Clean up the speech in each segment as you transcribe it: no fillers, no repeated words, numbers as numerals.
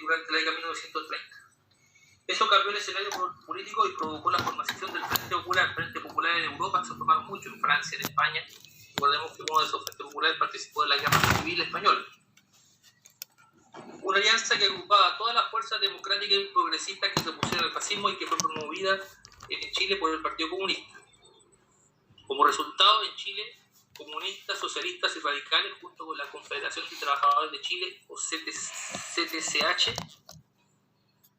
durante la década de 1930. Eso cambió el escenario político y provocó la formación del Frente Popular. El Frente Popular en Europa se formaron mucho, en Francia, en España. Recordemos que uno de esos Frentes Populares participó de la Guerra Civil Española. Una alianza que agrupaba a todas las fuerzas democráticas y progresistas que se opusieron al fascismo y que fue promovida en Chile por el Partido Comunista. Como resultado, en Chile, comunistas, socialistas y radicales, junto con la Confederación de Trabajadores de Chile, o CTCH,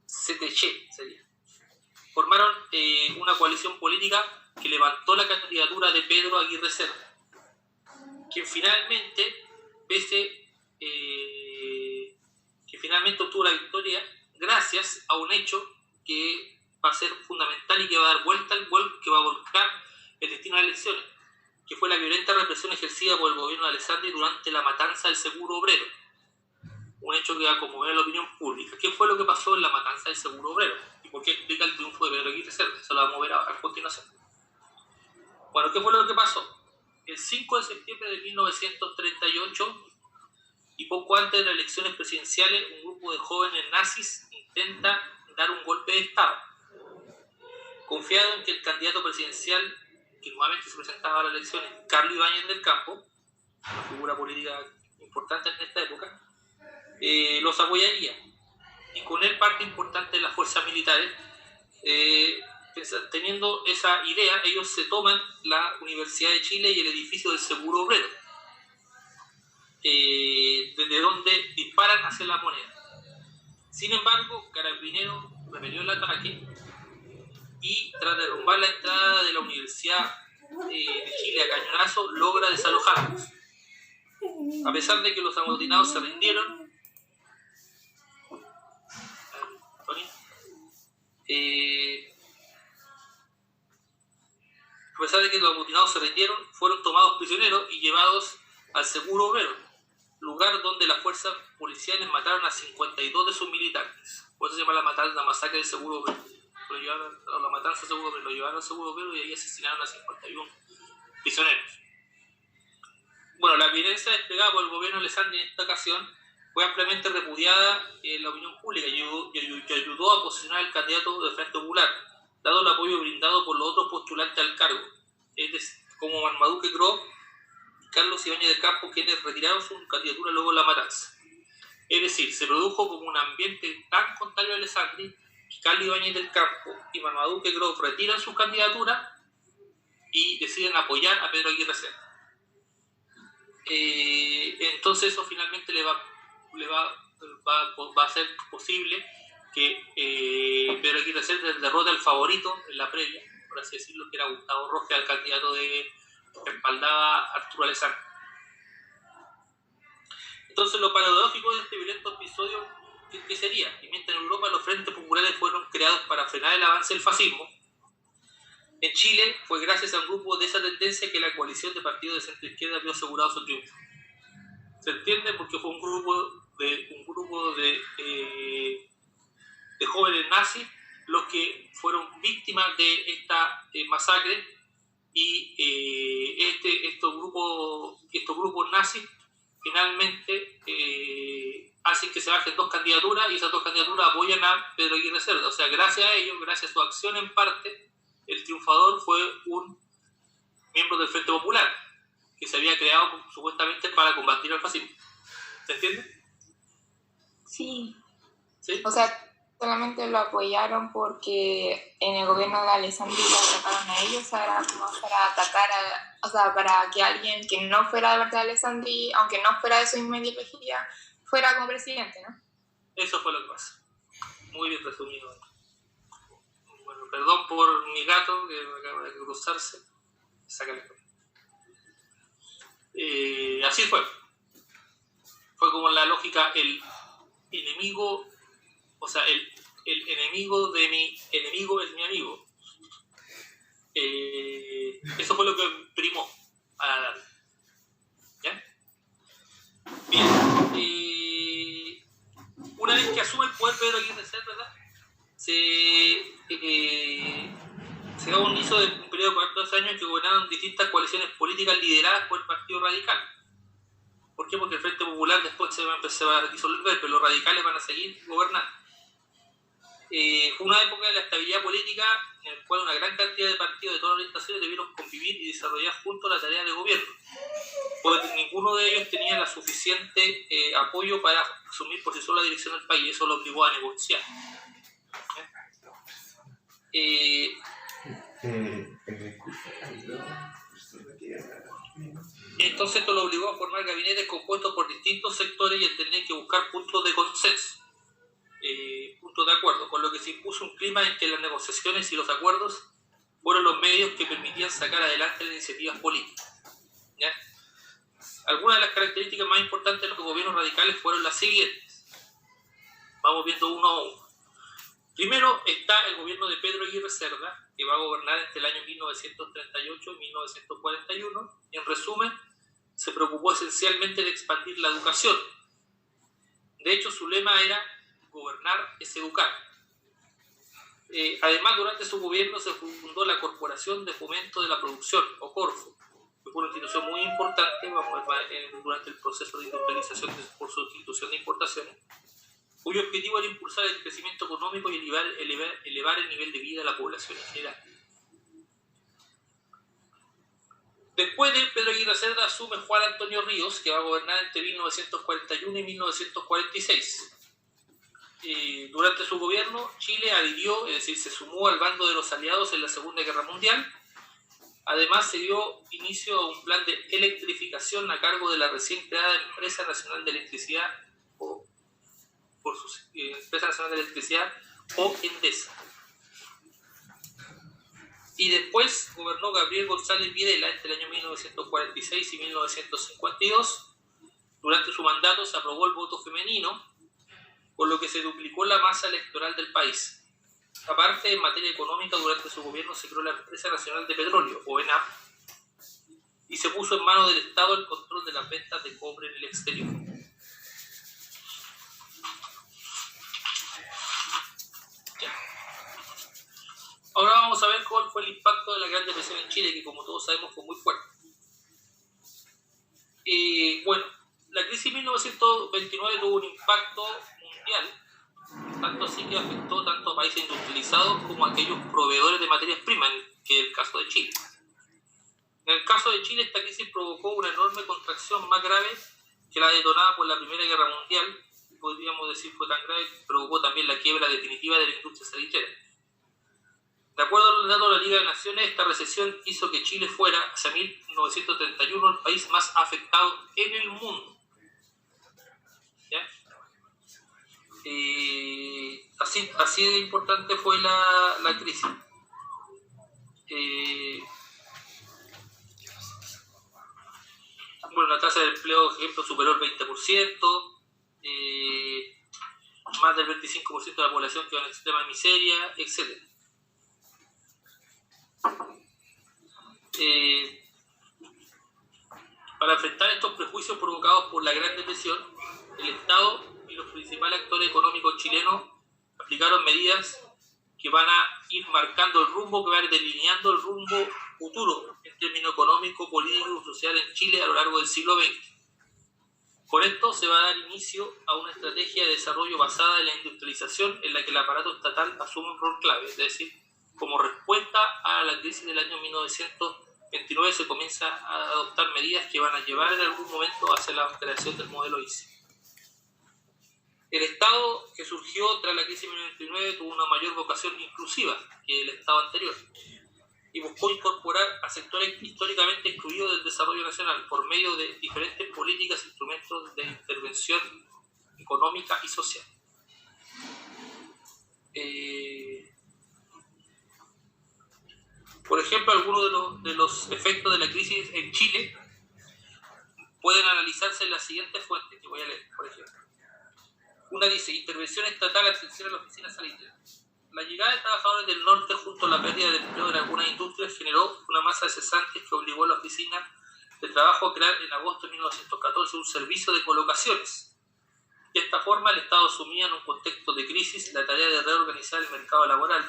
sería, formaron una coalición política que levantó la candidatura de Pedro Aguirre Cerda, quien finalmente, obtuvo la victoria gracias a un hecho que va a ser fundamental y que va a dar vuelta al que va a volcar el destino de las elecciones, que fue la violenta represión ejercida por el gobierno de Alessandri durante la matanza del Seguro Obrero. Un hecho que va a conmover la opinión pública. ¿Qué fue lo que pasó en la matanza del Seguro Obrero? ¿Y por qué explica el triunfo de Pedro Aguirre Cerda? Eso lo vamos a ver a continuación. Bueno, ¿qué fue lo que pasó? El 5 de septiembre de 1938, y poco antes de las elecciones presidenciales, un grupo de jóvenes nazis intenta dar un golpe de Estado. Confiado en que el candidato presidencial, que nuevamente se presentaba a las elecciones, Carlos Ibáñez del Campo, una figura política importante en esta época, los apoyaría. Y con él parte importante de las fuerzas militares. Teniendo esa idea, ellos se toman la Universidad de Chile y el edificio del Seguro Obrero, desde donde disparan hacia la Moneda. Sin embargo, Carabineros repelió el ataque y, tras derrumbar la entrada de la Universidad de Chile a cañonazo, logra desalojarlos. A pesar de que los amotinados se rindieron, fueron tomados prisioneros y llevados al Seguro Obrero, lugar donde las fuerzas policiales mataron a 52 de sus militantes. Por eso se llama la masacre del Seguro Obrero. La matanza del Seguro Obrero, lo llevaron al Seguro Obrero y ahí asesinaron a 51 prisioneros. Bueno, la violencia desplegada por el gobierno de Alessandri en esta ocasión fue ampliamente repudiada en la opinión pública y ayudó a posicionar al candidato del Frente Popular, dado el apoyo brindado por los otros postulantes al cargo, como Marmaduke Grof y Carlos Ibáñez del Campo, quienes retiraron su candidatura luego de la matanza. Es decir, se produjo como un ambiente tan contrario a Alessandri que Carlos Ibáñez del Campo y Marmaduke Grof retiran su candidatura y deciden apoyar a Pedro Aguirre Cerda. Entonces eso finalmente va a ser posible que Pedro Aguirre Cerda derrote al favorito en la previa, por así decirlo, que era Gustavo Rojas, el candidato que respaldaba a Arturo Alessandri. Entonces lo paradójico de este violento episodio, ¿qué sería? Que mientras en Europa los frentes populares fueron creados para frenar el avance del fascismo, en Chile fue gracias a un grupo de esa tendencia que la coalición de partidos de centro-izquierda vio asegurado su triunfo. ¿Se entiende? Porque fue un grupo de jóvenes nazis los que fueron víctimas de esta masacre, y estos grupos nazis finalmente hacen que se bajen dos candidaturas, y esas dos candidaturas apoyan a Pedro Aguirre Cerda. O sea, gracias a ellos, gracias a su acción en parte, el triunfador fue un miembro del Frente Popular, que se había creado supuestamente para combatir al fascismo. ¿Se entiende? Sí. ¿Sí? O sea, solamente lo apoyaron porque en el gobierno de Alessandri lo atacaron a ellos, era como para atacar para que alguien que no fuera de parte de Alessandri, aunque no fuera de su inmediatología, fuera como presidente, ¿no? Eso fue lo que pasó. Muy bien resumido. Bueno, perdón por mi gato que acaba de cruzarse. Sácale. Así fue. Fue como la lógica, el enemigo, o sea, el enemigo de mi enemigo es mi amigo. Eso fue lo que primó a la larga. ¿Ya? Bien. Una vez que asume el poder Pedro Aguirre Cerda, ¿verdad? Se da un inicio de un periodo de 42 años que gobernaron distintas coaliciones políticas lideradas por el Partido Radical. ¿Por qué? Porque el Frente Popular después se va a empezar a disolver, pero los radicales van a seguir gobernando. Fue una época de la estabilidad política en la cual una gran cantidad de partidos de todas las orientaciones debieron convivir y desarrollar juntos la tarea de gobierno, porque ninguno de ellos tenía la suficiente apoyo para asumir por sí solo la dirección del país. Eso lo obligó a negociar. Entonces esto lo obligó a formar gabinetes compuestos por distintos sectores y a tener que buscar puntos de consenso, puntos de acuerdo, con lo que se impuso un clima en que las negociaciones y los acuerdos fueron los medios que permitían sacar adelante las iniciativas políticas. ¿Ya? Algunas de las características más importantes de los gobiernos radicales fueron las siguientes. Vamos viendo uno a uno. Primero está el gobierno de Pedro Aguirre Cerda, que va a gobernar entre el año 1938 y 1941. En resumen, se preocupó esencialmente de expandir la educación. De hecho, su lema era gobernar es educar. Además, durante su gobierno se fundó la Corporación de Fomento de la Producción, o Corfo, que fue una institución muy importante durante el proceso de industrialización por sustitución de importaciones, cuyo objetivo era impulsar el crecimiento económico y elevar el nivel de vida de la población en general. Después de Pedro Aguirre Cerda asume Juan Antonio Ríos, que va a gobernar entre 1941 y 1946. Durante su gobierno, Chile adhirió, es decir, se sumó al bando de los aliados en la Segunda Guerra Mundial. Además, se dio inicio a un plan de electrificación a cargo de la recién creada Empresa Nacional de Electricidad, Empresa Nacional de Electricidad, o Endesa. Y después gobernó Gabriel González Videla entre el año 1946 y 1952. Durante su mandato se aprobó el voto femenino, por lo que se duplicó la masa electoral del país. Aparte, en materia económica, durante su gobierno se creó la Empresa Nacional de Petróleo, o ENAP, y se puso en manos del Estado el control de las ventas de cobre en el exterior. Ahora vamos a ver cuál fue el impacto de la Gran Depresión en Chile, que como todos sabemos fue muy fuerte. Bueno, la crisis de 1929 tuvo un impacto mundial, tanto así que afectó tanto a países industrializados como a aquellos proveedores de materias primas, que es el caso de Chile. En el caso de Chile, esta crisis provocó una enorme contracción más grave que la detonada por la Primera Guerra Mundial. Podríamos decir fue tan grave que provocó también la quiebra definitiva de la industria salitrera. De acuerdo a los datos de la Liga de Naciones, esta recesión hizo que Chile fuera, hacia 1931, el país más afectado en el mundo. ¿Ya? Así de importante fue la crisis. Bueno, la tasa de empleo, por ejemplo, superó el 20%, más del 25% de la población quedó en extrema miseria, etc. Para enfrentar estos prejuicios provocados por la Gran Depresión, el Estado y los principales actores económicos chilenos aplicaron medidas que van a ir marcando el rumbo, que van a ir delineando el rumbo futuro en términos económico, político y social en Chile a lo largo del siglo XX. Con esto se va a dar inicio a una estrategia de desarrollo basada en la industrialización, en la que el aparato estatal asume un rol clave, es decir, como respuesta a la crisis del año 1929 se comienza a adoptar medidas que van a llevar en algún momento hacia la creación del modelo ICE. El Estado que surgió tras la crisis de 1929 tuvo una mayor vocación inclusiva que el Estado anterior y buscó incorporar a sectores históricamente excluidos del desarrollo nacional por medio de diferentes políticas e instrumentos de intervención económica y social. Por ejemplo, algunos de los efectos de la crisis en Chile pueden analizarse en las siguientes fuentes que voy a leer, por ejemplo. Una dice, intervención estatal al cierre de la oficina sanitaria. La llegada de trabajadores del norte junto a la pérdida de empleo en algunas industrias generó una masa de cesantes que obligó a la oficina de trabajo a crear en agosto de 1914 un servicio de colocaciones. De esta forma, el Estado asumía en un contexto de crisis la tarea de reorganizar el mercado laboral,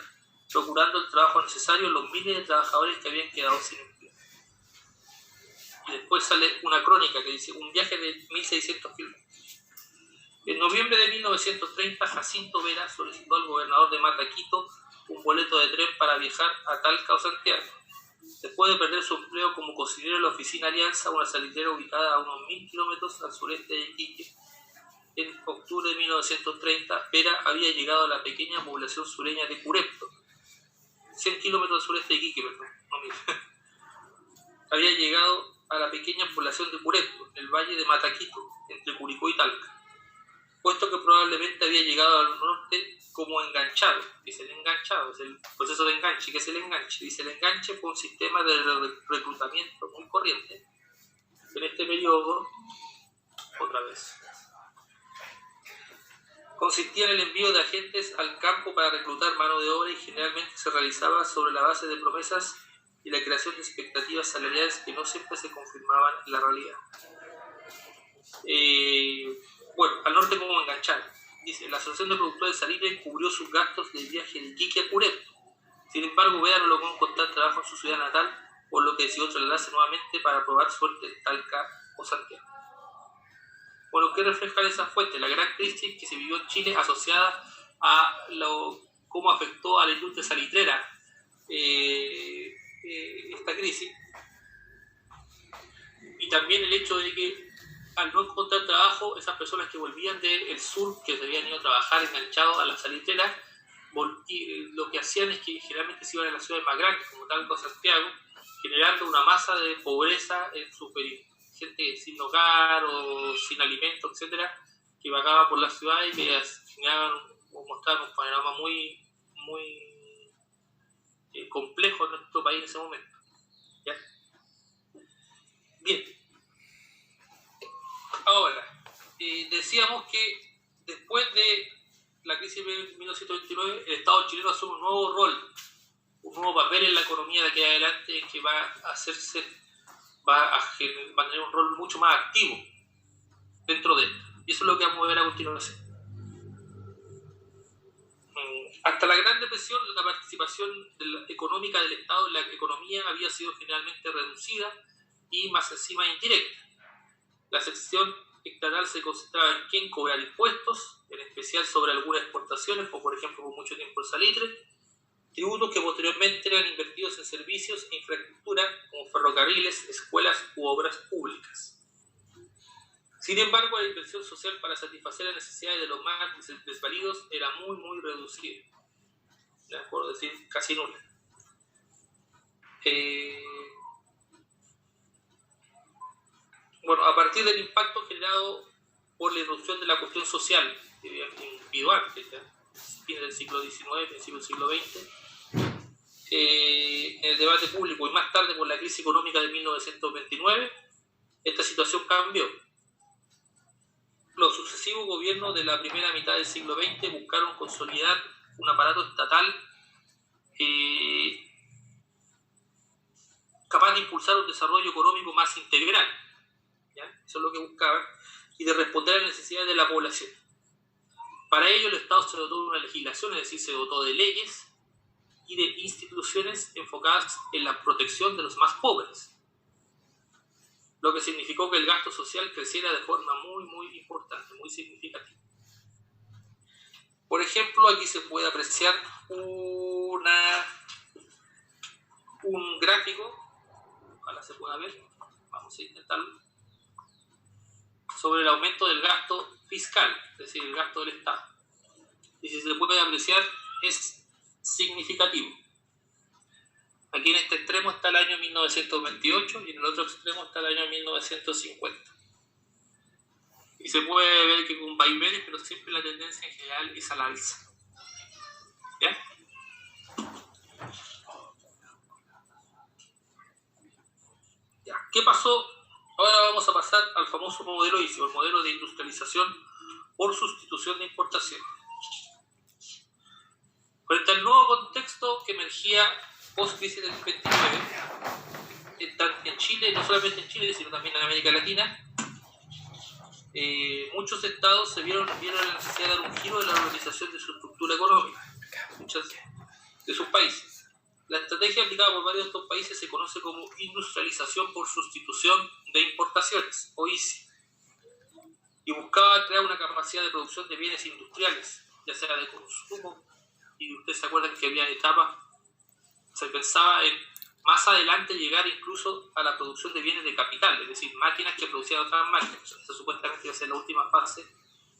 procurando el trabajo necesario a los miles de trabajadores que habían quedado sin empleo. Y después sale una crónica que dice un viaje de 1600 kilómetros. En noviembre de 1930, Jacinto Vera solicitó al gobernador de Mata, Quito, un boleto de tren para viajar a Talca o Santiago. Después de perder su empleo como cocinero en la oficina Alianza, una salitera ubicada a unos 1000 kilómetros al sureste de Iquique, en octubre de 1930, Vera había llegado a la pequeña población sureña de Curepto, 100 kilómetros al sureste de Iquique, perdón, no, mira. Había llegado a la pequeña población de Curepto, en el valle de Mataquito, entre Curicó y Talca, puesto que probablemente había llegado al norte como enganchado. Dice el enganchado, es el proceso de enganche. ¿Qué es el enganche? Dice el enganche fue un sistema de reclutamiento muy corriente en este periodo, otra vez. Consistía en el envío de agentes al campo para reclutar mano de obra y generalmente se realizaba sobre la base de promesas y la creación de expectativas salariales que no siempre se confirmaban en la realidad. Bueno, al norte como enganchar. Dice, la Asociación de Productores de Salitre cubrió sus gastos de viaje de Iquique a Curepto. Sin embargo, Vera no logró encontrar trabajo en su ciudad natal, por lo que decidió trasladarse nuevamente para probar suerte en Talca o Santiago. Bueno, ¿qué reflejan esas fuentes? La gran crisis que se vivió en Chile asociada a cómo afectó a la industria salitrera esta crisis. Y también el hecho de que al no encontrar trabajo, esas personas que volvían del sur, que se habían ido a trabajar enganchados a las salitreras, lo que hacían es que generalmente se iban a las ciudades más grandes, como Talca o Santiago, generando una masa de pobreza en su periodo. Gente sin hogar o sin alimentos, etcétera, que vagaba por las ciudades y que generaban o mostraban un panorama muy complejo en nuestro país en ese momento. ¿Ya? Bien. Ahora, decíamos que después de la crisis de 1929, el Estado chileno asume un nuevo rol, un nuevo papel en la economía de aquí en adelante, que va a tener un rol mucho más activo dentro de esto. Y eso es lo que vamos a ver a continuación. Hasta la Gran Depresión, la participación económica del Estado en la economía había sido generalmente reducida y más encima indirecta. La sección estatal se concentraba en quién cobrar impuestos, en especial sobre algunas exportaciones, como por ejemplo por mucho tiempo el salitre, tributos que posteriormente eran invertidos en servicios e infraestructura como ferrocarriles, escuelas u obras públicas. Sin embargo, la inversión social para satisfacer las necesidades de los más desvalidos era muy reducida, de acuerdo, es decir, casi nula. Bueno, a partir del impacto generado por la irrupción de la cuestión social individual, fines del siglo XIX, principios del siglo XX, en el debate público y más tarde por la crisis económica de 1929, esta situación cambió. Los sucesivos gobiernos de la primera mitad del siglo XX buscaron consolidar un aparato estatal capaz de impulsar un desarrollo económico más integral. ¿Ya? Eso es lo que buscaban, y de responder a las necesidades de la población. Para ello el Estado se dotó de una legislación, es decir, se dotó de leyes y de instituciones enfocadas en la protección de los más pobres, lo que significó que el gasto social creciera de forma muy importante, muy significativa. Por ejemplo, aquí se puede apreciar un gráfico, ojalá se pueda ver, vamos a intentarlo, sobre el aumento del gasto fiscal, es decir, el gasto del Estado. Y si se puede apreciar, es significativo. Aquí en este extremo está el año 1928 y en el otro extremo está el año 1950. Y se puede ver que con vaivenes, pero siempre la tendencia en general es al alza. ¿Ya? Ya. ¿Qué pasó? Ahora vamos a pasar al famoso modelo ICE, el modelo de industrialización por sustitución de importación. Frente al nuevo contexto que emergía post-crisis del 29, en Chile, no solamente en Chile, sino también en América Latina, muchos estados vieron la necesidad de dar un giro de la organización de su estructura económica, muchos de sus países. La estrategia aplicada por varios de estos países se conoce como industrialización por sustitución de importaciones, o ISI, y buscaba crear una capacidad de producción de bienes industriales, ya sea de consumo, y ustedes se acuerdan que había etapas, se pensaba en más adelante llegar incluso a la producción de bienes de capital, es decir, máquinas que producían otras máquinas. Esta supuestamente iba a ser la última fase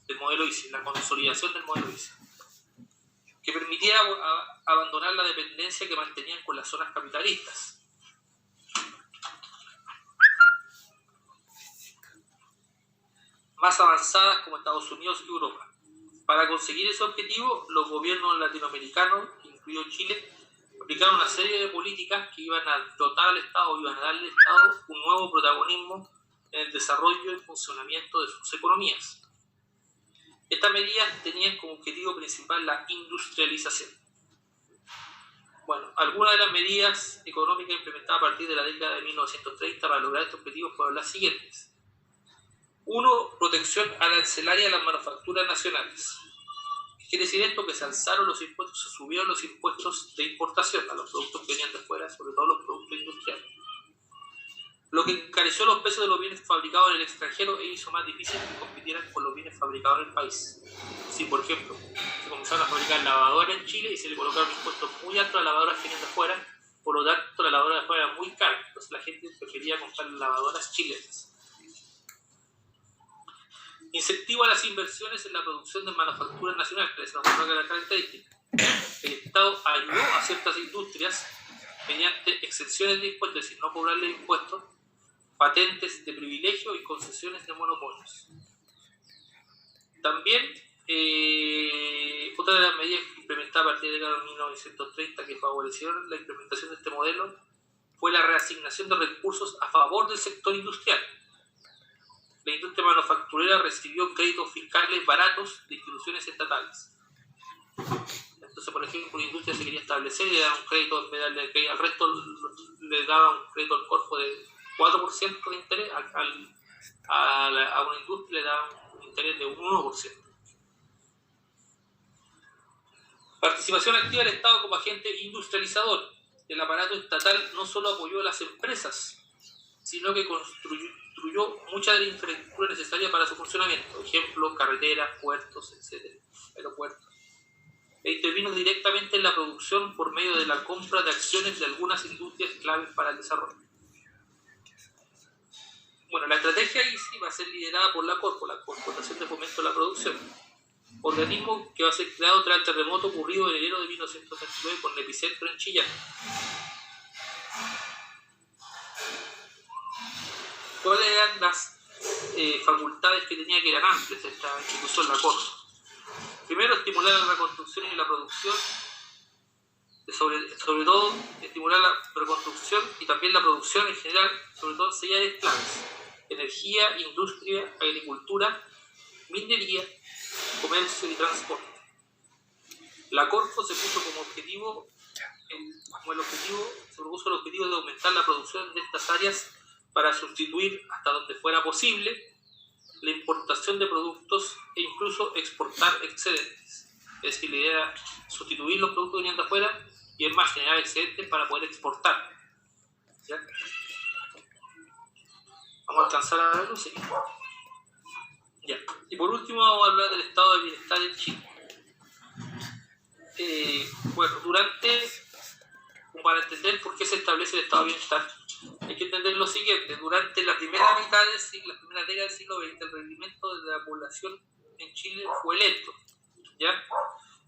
del modelo ISI, la consolidación del modelo ISI, que permitía abandonar la dependencia que mantenían con las zonas capitalistas. Más avanzadas como Estados Unidos y Europa. Para conseguir ese objetivo, los gobiernos latinoamericanos, incluido Chile, aplicaron una serie de políticas que iban a dotar al Estado, iban a darle al Estado un nuevo protagonismo en el desarrollo y funcionamiento de sus economías. Estas medidas tenían como objetivo principal la industrialización. Bueno, algunas de las medidas económicas implementadas a partir de la década de 1930 para lograr estos objetivos fueron las siguientes. 1. Protección arancelaria a las manufacturas nacionales. ¿Qué quiere decir esto? Que se alzaron los impuestos, se subieron los impuestos de importación a los productos que venían de fuera, sobre todo los productos industriales. Lo que encareció los precios de los bienes fabricados en el extranjero e hizo más difícil que compitieran con los bienes fabricados en el país. Si, por ejemplo, se comenzaron a fabricar lavadoras en Chile y se le colocaron impuestos muy altos a las lavadoras que venían de fuera, por lo tanto la lavadora de fuera era muy cara, entonces la gente prefería comprar lavadoras chilenas. Incentivo a las inversiones en la producción de manufacturas nacionales, que es una característica. El Estado ayudó a ciertas industrias mediante exenciones de impuestos, es decir, no cobrarle impuestos, patentes de privilegio y concesiones de monopolios. También, otra de las medidas implementadas a partir de 1930 que favorecieron la implementación de este modelo fue la reasignación de recursos a favor del sector industrial. La industria manufacturera recibió créditos fiscales baratos de instituciones estatales. Entonces, por ejemplo, una industria se quería establecer y le daban un crédito, en vez de darle crédito al resto, le daban un crédito al Corfo de 4% de interés, a una industria le daban un interés de un 1%. Participación activa del Estado como agente industrializador. El aparato estatal no solo apoyó a las empresas, sino que construyó mucha de la infraestructura necesaria para su funcionamiento, ejemplo, carreteras, puertos, etc., aeropuertos. E intervino directamente en la producción por medio de la compra de acciones de algunas industrias claves para el desarrollo. Bueno, la estrategia ISI va a ser liderada por la Corpo, la Corporación de Fomento de la Producción, organismo que va a ser creado tras el terremoto ocurrido en enero de 1929 con el epicentro en Chillán. ¿Cuáles eran las facultades que tenía, que eran amplias esta institución, la Corpo? Primero, estimular la reconstrucción y la producción, sobre todo estimular la reconstrucción y también la producción en general, sobre todo en 6 áreas claves: energía, industria, agricultura, minería, comercio y transporte. La Corpo se propuso el objetivo de aumentar la producción de estas áreas para sustituir, hasta donde fuera posible, la importación de productos e incluso exportar excedentes. Es decir, la idea era sustituir los productos que venían de afuera y, es más, generar excedentes para poder exportar. ¿Ya? ¿Vamos a alcanzar a verlo? Sí. Ya. Y por último vamos a hablar del estado de bienestar en Chile. Bueno, para entender por qué se establece el estado de bienestar, hay que entender lo siguiente. Durante la primera mitad del siglo, la primera década del siglo XX, el rendimiento de la población en Chile fue lento. ¿Ya?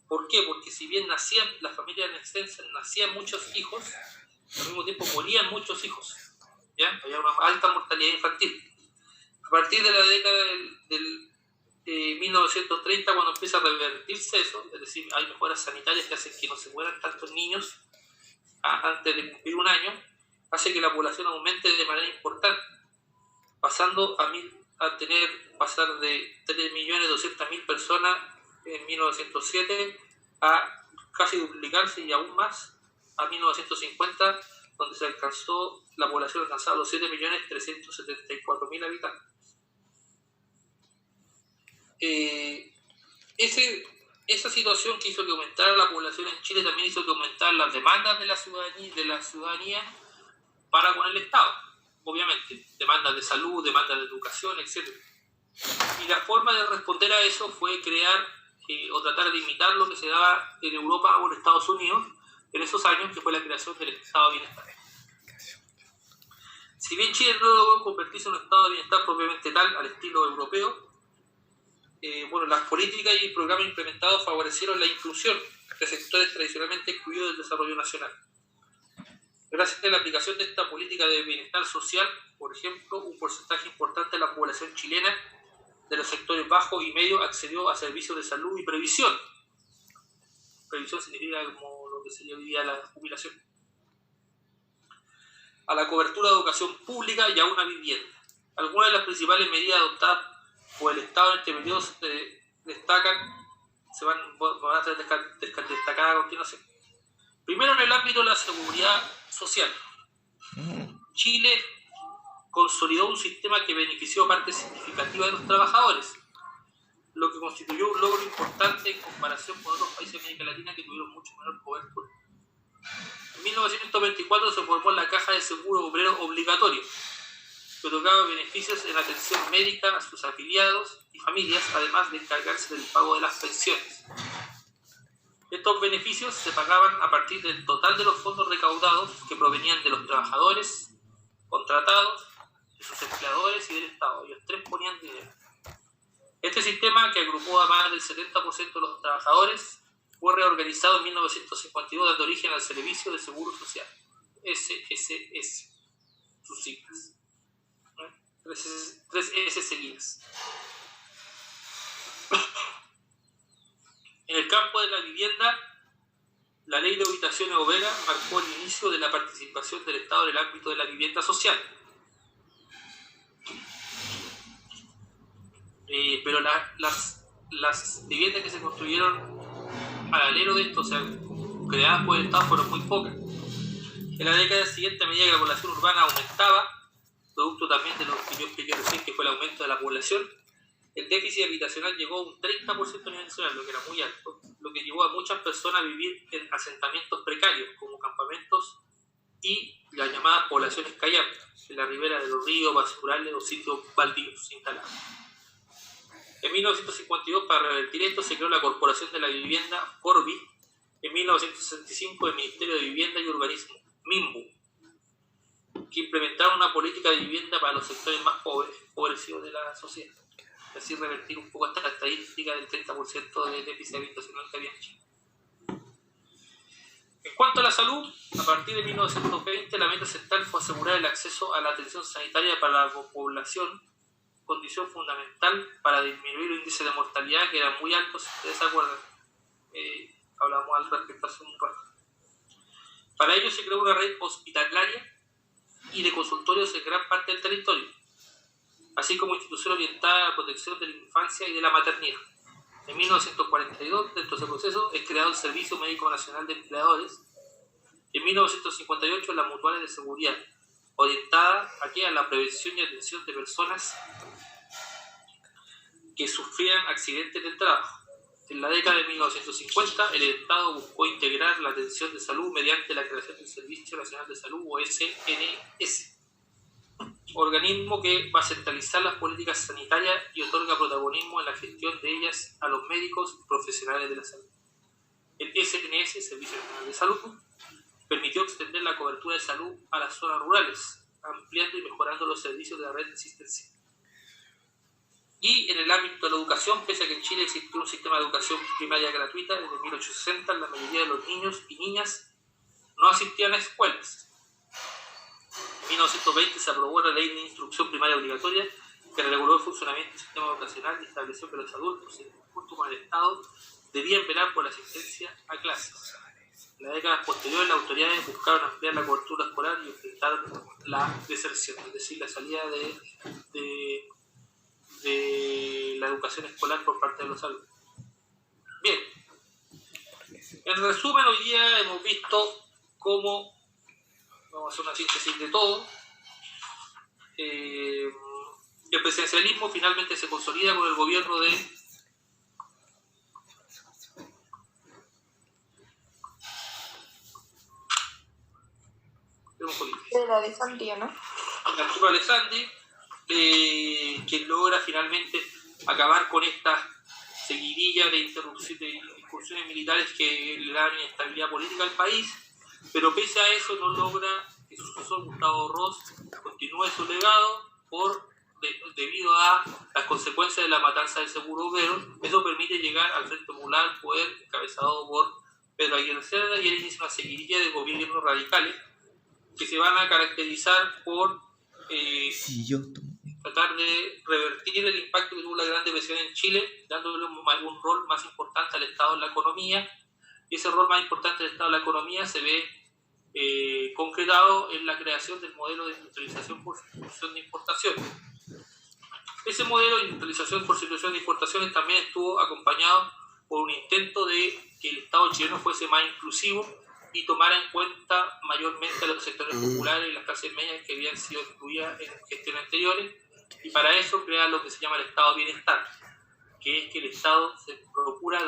¿Por qué? Porque si bien las familias extensas nacían muchos hijos, al mismo tiempo morían muchos hijos. ¿Ya? Había una alta mortalidad infantil. A partir de la década del 1930, cuando empieza a revertirse eso, es decir, hay mejoras sanitarias que hacen que no se mueran tantos niños antes de cumplir un año, hace que la población aumente de manera importante, pasando pasar de 3.200.000 personas en 1907 a casi duplicarse y aún más a 1950, donde la población alcanzaba los 7.374.000 habitantes. Ese esa situación que hizo que aumentara la población en Chile también hizo que aumentaran las demandas de la ciudadanía para con el Estado, obviamente, demandas de salud, demandas de educación, etc. Y la forma de responder a eso fue crear o tratar de imitar lo que se daba en Europa o en Estados Unidos en esos años, que fue la creación del Estado de Bienestar. Si bien Chile no logró convertirse en un Estado de Bienestar propiamente tal, al estilo europeo, las políticas y programas implementados favorecieron la inclusión de sectores tradicionalmente excluidos del desarrollo nacional. Gracias a la aplicación de esta política de bienestar social, por ejemplo, un porcentaje importante de la población chilena de los sectores bajos y medios accedió a servicios de salud y previsión. Previsión significa como lo que sería hoy día la jubilación. A la cobertura de educación pública y a una vivienda. Algunas de las principales medidas adoptadas por el Estado en este periodo van a ser destacadas a continuación. Primero, en el ámbito de la seguridad social. Chile consolidó un sistema que benefició a parte significativa de los trabajadores, lo que constituyó un logro importante en comparación con otros países de América Latina que tuvieron mucho menor cobertura. En 1924 se formó la Caja de Seguro Obrero Obligatorio, que otorgaba beneficios en atención médica a sus afiliados y familias, además de encargarse del pago de las pensiones. Estos beneficios se pagaban a partir del total de los fondos recaudados que provenían de los trabajadores, contratados, de sus empleadores y del Estado. Ellos tres ponían dinero. Este sistema, que agrupó a más del 70% de los trabajadores, fue reorganizado en 1952, dando origen al Servicio de Seguro Social, SSS, sus siglas. 3 S seguidas. En el campo de la vivienda, la Ley de Habitaciones Obreras marcó el inicio de la participación del Estado en el ámbito de la vivienda social. Pero las viviendas que se construyeron paralelo de esto, o sea, creadas por el Estado, fueron muy pocas. En la década siguiente, a medida que la población urbana aumentaba, producto también de lo que yo expliqué recién, que fue el aumento de la población, el déficit habitacional llegó a un 30% a nivel nacional, lo que era muy alto, lo que llevó a muchas personas a vivir en asentamientos precarios, como campamentos y las llamadas poblaciones callampas, en la ribera de los ríos, basurales o sitios baldíos instalados. En 1952, para revertir esto, se creó la Corporación de la Vivienda, Corvi. En 1965, el Ministerio de Vivienda y Urbanismo, MIMBU, que implementaron una política de vivienda para los sectores más empobrecidos de la sociedad. Y así revertir un poco esta estadística del 30% de déficit habitacional que había en Chile. En cuanto a la salud, a partir de 1920, la meta central fue asegurar el acceso a la atención sanitaria para la población, condición fundamental para disminuir el índice de mortalidad, que era muy alto, si ustedes se acuerdan. Hablamos al respecto hace un rato. Para ello se creó una red hospitalaria y de consultorios en gran parte del territorio, así como institución orientada a la protección de la infancia y de la maternidad. En 1942, dentro de ese proceso, es creado el Servicio Médico Nacional de Empleadores, y en 1958 las mutuales de seguridad, orientada aquí a la prevención y atención de personas que sufrían accidentes del trabajo. En la década de 1950, el Estado buscó integrar la atención de salud mediante la creación del Servicio Nacional de Salud, o SNS, organismo que va a centralizar las políticas sanitarias y otorga protagonismo en la gestión de ellas a los médicos y profesionales de la salud. El SNS, Servicio Nacional de Salud, permitió extender la cobertura de salud a las zonas rurales, ampliando y mejorando los servicios de la red asistencial. Y en el ámbito de la educación, pese a que en Chile existió un sistema de educación primaria gratuita desde 1860, la mayoría de los niños y niñas no asistían a escuelas. En 1920 se aprobó la Ley de Instrucción Primaria Obligatoria, que reguló el funcionamiento del sistema educacional y estableció que los adultos, junto con el Estado, debían velar por la asistencia a clases. En las décadas posteriores, las autoridades buscaron ampliar la cobertura escolar y enfrentaron la deserción, es decir, la salida de la educación escolar por parte de los alumnos. Bien, en resumen, hoy día hemos visto cómo, vamos a hacer una síntesis de todo, el presidencialismo finalmente se consolida con el gobierno de de Alessandria, ¿no? Arturo Alessandri, quien logra finalmente acabar con esta seguidilla de incursiones militares que le dan inestabilidad política al país, pero pese a eso no logra que su sucesor Gustavo Ross continúe su legado debido a las consecuencias de la matanza del Seguro Obrero. Eso permite llegar al Frente Popular al poder, encabezado por Pedro Aguirre Cerda, y él inicia una seguidilla de gobiernos radicales que se van a caracterizar por tratar de revertir el impacto que tuvo la Gran Depresión en Chile, dándole un rol más importante al Estado en la economía, y ese rol más importante del Estado en la economía se ve concretado en la creación del modelo de industrialización por sustitución de importaciones. Ese modelo de industrialización por sustitución de importaciones también estuvo acompañado por un intento de que el Estado chileno fuese más inclusivo y tomara en cuenta mayormente a los sectores populares y las clases medias que habían sido excluidas en gestiones anteriores, y para eso crea lo que se llama el Estado de Bienestar, que es que el Estado se procura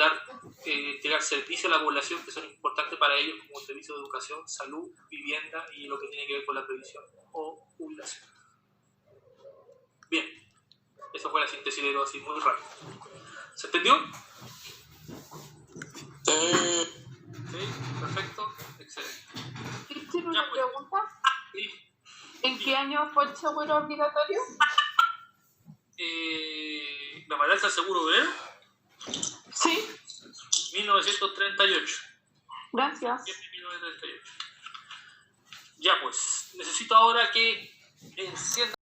entregar servicios a la población que son importantes para ellos, como servicios de educación, salud, vivienda y lo que tiene que ver con la previsión o jubilación. Bien, esa fue la síntesis de todo así muy rápido. ¿Se entendió? Sí, perfecto, excelente. ¿Tiene una pregunta? Sí. ¿En qué año fue el seguro obligatorio? ¿La matanza del Seguro Obrero? Sí. 1938. Gracias. 1938. Ya pues, necesito ahora que encienda